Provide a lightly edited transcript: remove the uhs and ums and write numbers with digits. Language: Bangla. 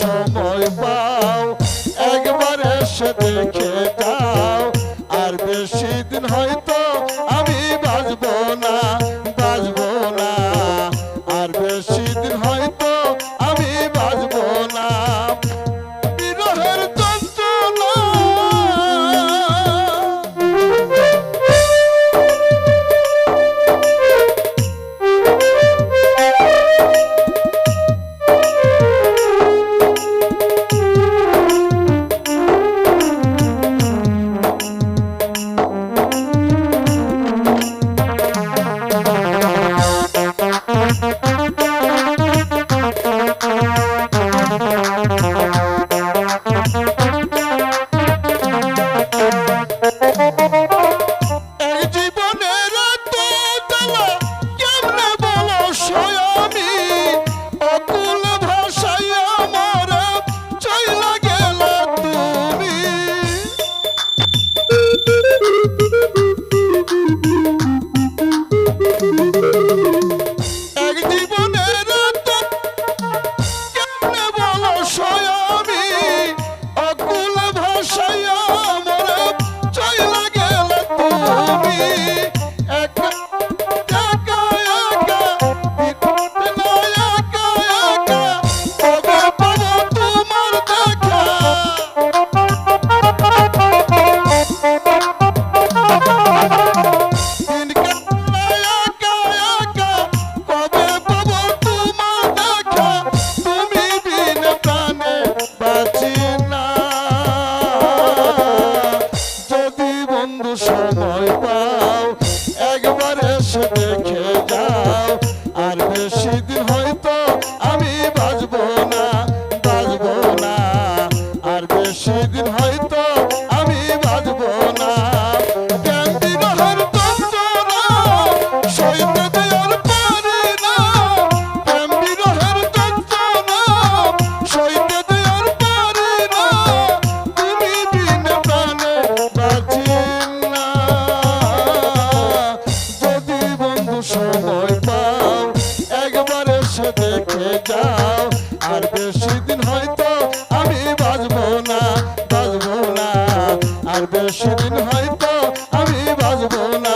সময় পাও একবার এসে দেখে যাও, আর বেশি দিন হয়তো আমি বাঁচবো না, বাঁচবো না, আর বেশি দিন হয়তো আমি বাঁচবো না। বিরহের যন্ত্রণা সময় পাও একবার এসে দেখে যাও, আর বেশি দিন হয়তো আমি বাঁচবো না, বাঁচবো না, আর বেশি দিন হয়তো আমি বাঁচবো না। কেন বিরহের যন্ত্রণা সইতে দেওয়ার পারি না, কেন বিরহের যন্ত্রণা সইতে দেওয়ার পারি না, তুমি বিনা প্রাণে বাঁচি সময় পাও একবার এসে দেখে যাও, আর বেশি দিন হয়তো আমি বাঁচবো না, বাঁচবো না, আর বেশি দিন হয়তো আমি বাঁচবো না।